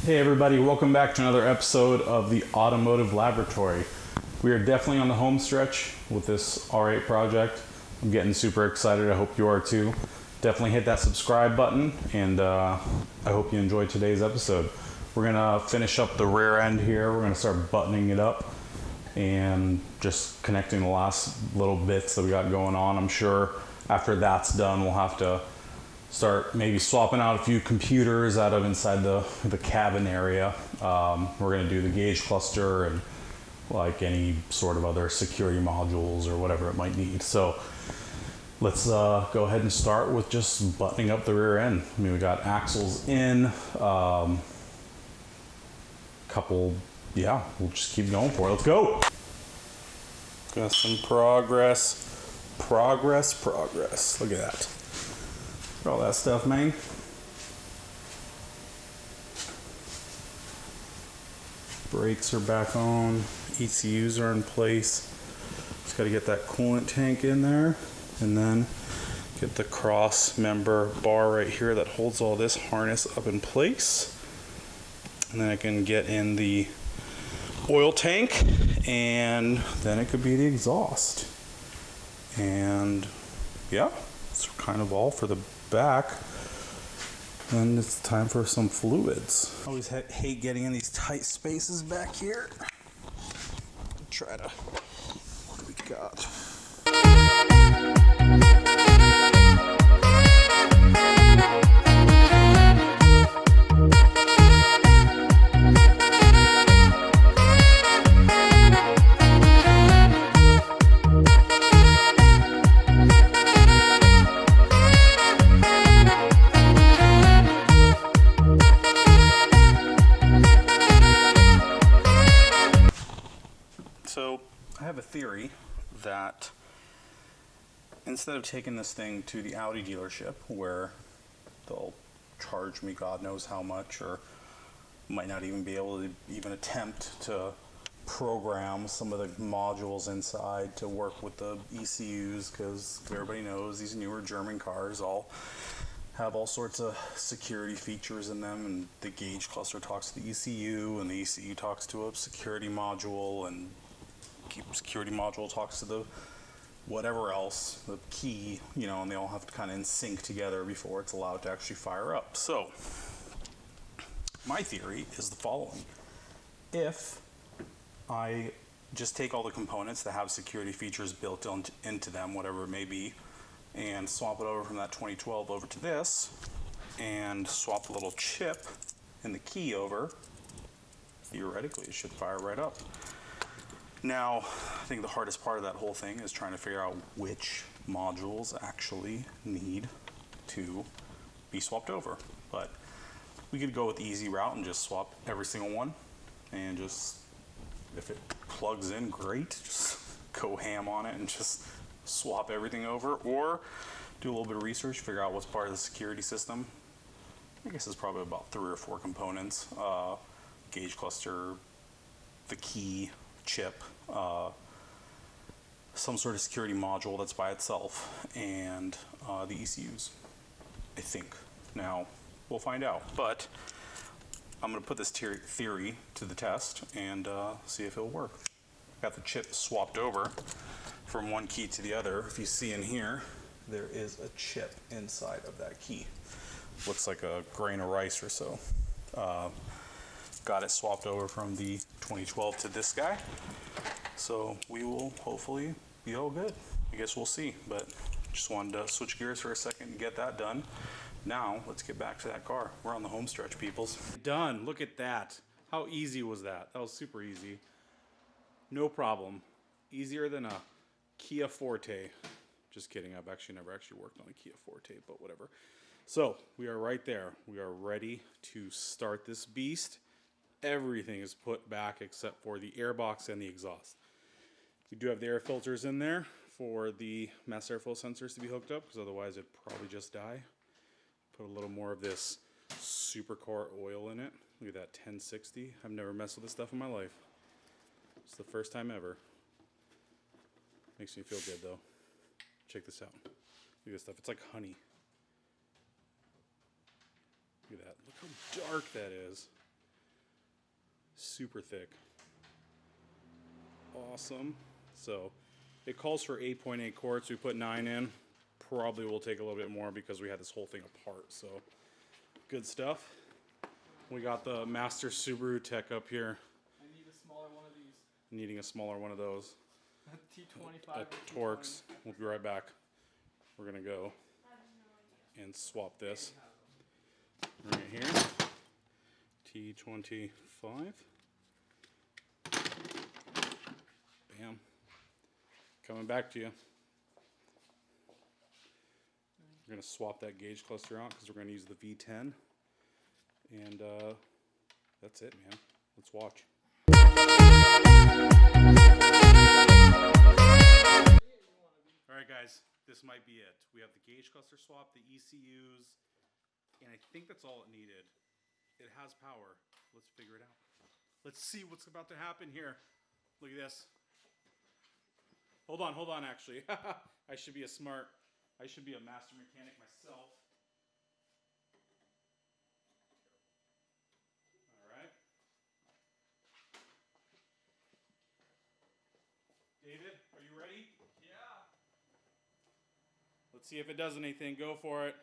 Hey everybody, welcome back to another episode of the Automotive Laboratory. We are definitely on the home stretch with this R8 project. I'm getting super excited, I hope you are too. Definitely hit that subscribe button, and I hope you enjoyed today's episode. We're gonna finish up the rear end here, we're gonna start buttoning it up and just connecting the last little bits that we got going on. I'm sure after that's done, we'll have to start maybe swapping out a few computers out of inside the cabin area. We're gonna do the gauge cluster and like any sort of other security modules or whatever it might need. So let's go ahead and start with just buttoning up the rear end. I mean, we got axles in, couple, yeah, we'll just keep going for it. Let's go. Got some progress. Look at that. All that stuff, man. Brakes are back on. ECUs are in place. Just got to get that coolant tank in there, and then get the cross member bar right here that holds all this harness up in place. And then I can get in the oil tank, and then it could be the exhaust. And yeah, it's kind of all for the back. Then it's time for some fluids. I always hate getting in these tight spaces back here. Try to, what do we got? So I have a theory that instead of taking this thing to the Audi dealership where they'll charge me God knows how much, or might not even be able to even attempt to program some of the modules inside to work with the ECUs, because everybody knows these newer German cars all have all sorts of security features in them, and the gauge cluster talks to the ECU, and the ECU talks to a security module, and security module talks to the whatever else, the key, you know, and they all have to kind of in sync together before it's allowed to actually fire up. So my theory is the following. If I just take all the components that have security features built into them, whatever it may be, and swap it over from that 2012 over to this, and swap the little chip and the key over, theoretically it should fire right up. Now, I think the hardest part of that whole thing is trying to figure out which modules actually need to be swapped over. But we could go with the easy route and just swap every single one, and just, if it plugs in, great, just go ham on it and just swap everything over, or do a little bit of research, figure out what's part of the security system. I guess it's probably about 3 or 4 components. Gauge cluster, the key, chip, some sort of security module that's by itself, and the ECUs, I think. Now, we'll find out, but I'm going to put this theory to the test and see if it'll work. Got the chip swapped over from one key to the other. If you see in here, there is a chip inside of that key. Looks like a grain of rice or so. Got it swapped over from the 2012 to this guy. So we will hopefully be all good. I guess we'll see, but just wanted to switch gears for a second and get that done. Now, let's get back to that car. We're on the home stretch, peoples. Done, look at that. How easy was that? That was super easy. No problem. Easier than a Kia Forte. Just kidding, I've actually never worked on a Kia Forte, but whatever. So, we are right there. We are ready to start this beast. Everything is put back except for the air box and the exhaust. We do have the air filters in there for the mass airflow sensors to be hooked up, because otherwise it'd probably just die. Put a little more of this supercar oil in it. Look at that 1060. I've never messed with this stuff in my life. It's the first time ever. Makes me feel good though. Check this out. Look at this stuff. It's like honey. Look at that. Look how dark that is. Super thick. Awesome. So it calls for 8.8 quarts. We put 9 in. Probably will take a little bit more because we had this whole thing apart. So good stuff. We got the Master Subaru Tech up here. I need a smaller one of these. Needing a smaller one of those. T25. Torx. We'll be right back. We're gonna go and swap this right here. T25. Bam. Coming back to you. We're gonna swap that gauge cluster out because we're gonna use the V10. And that's it, man. Let's watch. Alright guys, this might be it. We have the gauge cluster swap, the ECUs, and I think that's all it needed. It has power. Let's figure it out. Let's see what's about to happen here. Look at this. Hold on actually. I should be a master mechanic myself. Alright. David, are you ready? Yeah. Let's see if it does anything. Go for it.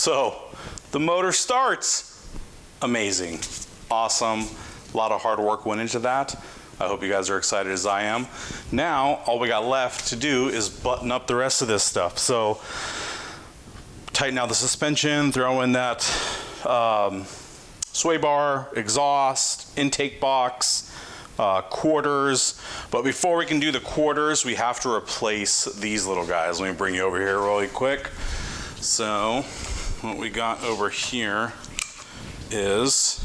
So the motor starts. Amazing. Awesome. A lot of hard work went into that. I hope you guys are excited as I am. Now, all we got left to do is button up the rest of this stuff. So tighten out the suspension, throw in that sway bar, exhaust, intake box, quarters. But before we can do the quarters, we have to replace these little guys. Let me bring you over here really quick. So what we got over here is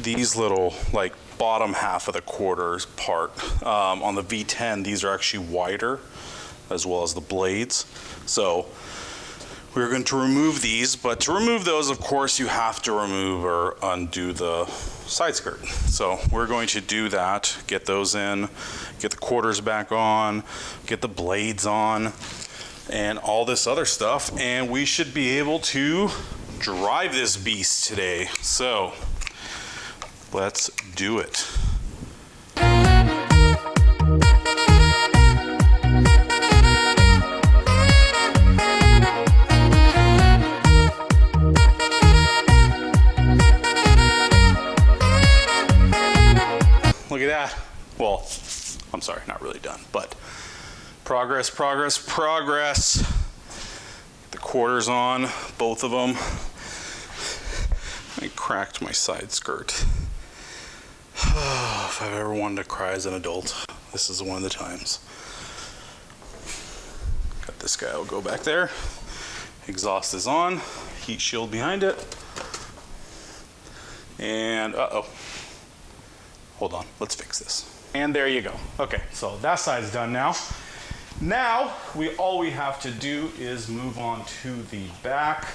these little like bottom half of the quarters part. On the V10, these are actually wider as well as the blades. So we're going to remove these, but to remove those, of course, you have to remove or undo the side skirt. So we're going to do that, get those in, get the quarters back on, get the blades on, and all this other stuff, and we should be able to drive this beast today. So let's do it. Look at that. Well, I'm sorry, not really done, but progress, progress, progress. The quarters on, both of them. I cracked my side skirt. If I've ever wanted to cry as an adult, this is one of the times. Got this guy, I'll go back there. Exhaust is on, heat shield behind it. And uh-oh. Hold on, let's fix this. And there you go. Okay, so that side's done now. Now, all we have to do is move on to the back.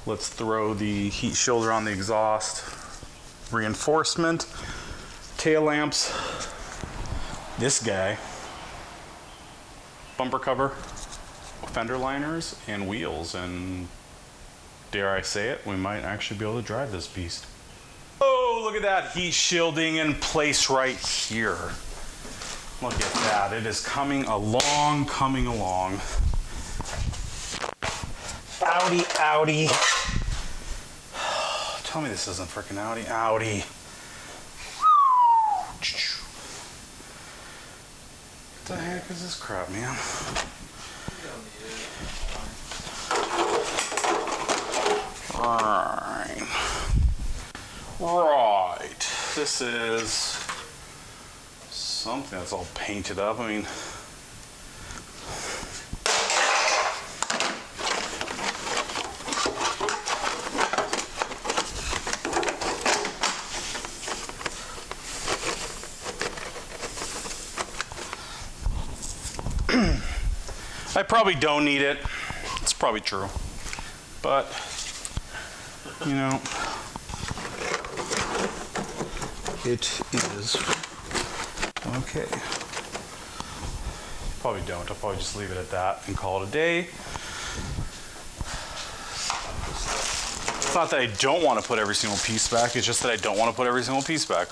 Let's throw the heat shielder on the exhaust, reinforcement, tail lamps, this guy, bumper cover, fender liners, and wheels. And dare I say it, we might actually be able to drive this beast. Oh, look at that heat shielding in place right here. Look at that, it is coming along, coming along. Audi, Audi. Tell me this isn't freaking Audi, Audi. What the heck is this crap, man? Alright. Right. This is something that's all painted up. I mean, I probably don't need it. It's probably true. But, you know, it is okay. Probably don't. I'll probably just leave it at that and call it a day. It's not that I don't want to put every single piece back, it's just that I don't want to put every single piece back.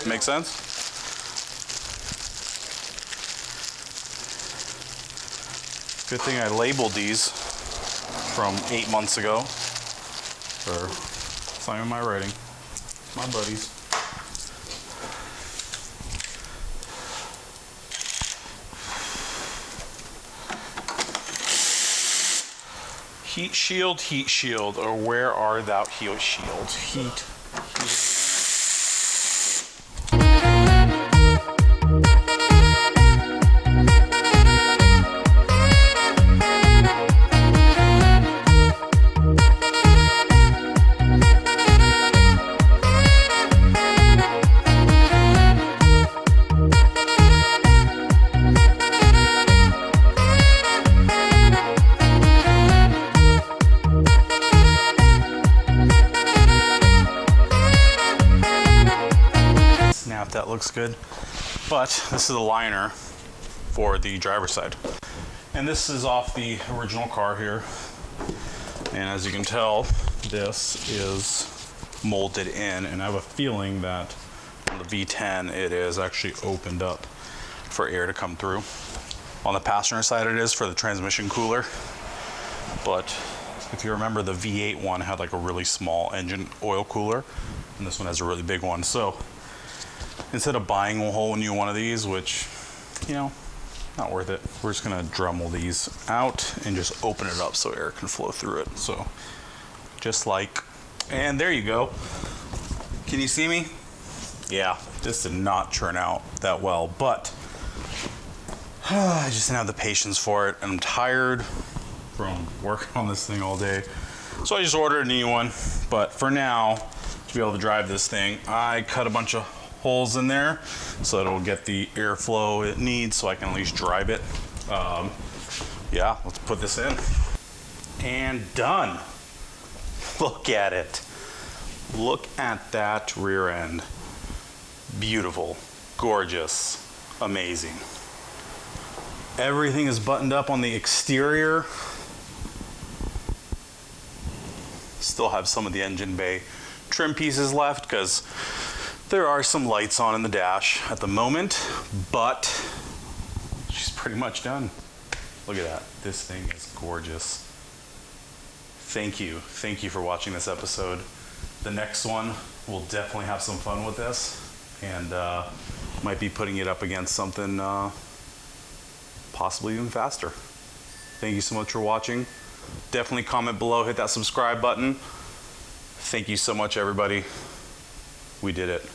Make sense? Good thing I labeled these from 8 months ago. Or it's not even my writing. My buddies. Heat shield, or where are thou heat shield? Heat. Snap, that looks good. But this is a liner for the driver's side. And this is off the original car here. And as you can tell, this is molded in, and I have a feeling that on the V10 it is actually opened up for air to come through. On the passenger side it is for the transmission cooler. But if you remember, the V8 one had like a really small engine oil cooler, and this one has a really big one. So instead of buying a whole new one of these, which, you know, not worth it, we're just gonna Dremel these out and just open it up so air can flow through it. So just like, and there you go. Can you see me? Yeah, this did not turn out that well, but I just didn't have the patience for it. I'm tired from working on this thing all day. So I just ordered a new one, but for now, to be able to drive this thing, I cut a bunch of holes in there so that it'll get the airflow it needs so I can at least drive it. Yeah, let's put this in. And done. Look at it. Look at that rear end. Beautiful, gorgeous, amazing. Everything is buttoned up on the exterior. Still have some of the engine bay trim pieces left because there are some lights on in the dash at the moment, but she's pretty much done. Look at that. This thing is gorgeous. Thank you. Thank you for watching this episode. The next one, we'll definitely have some fun with this, and might be putting it up against something possibly even faster. Thank you so much for watching. Definitely comment below, hit that subscribe button. Thank you so much, everybody. We did it.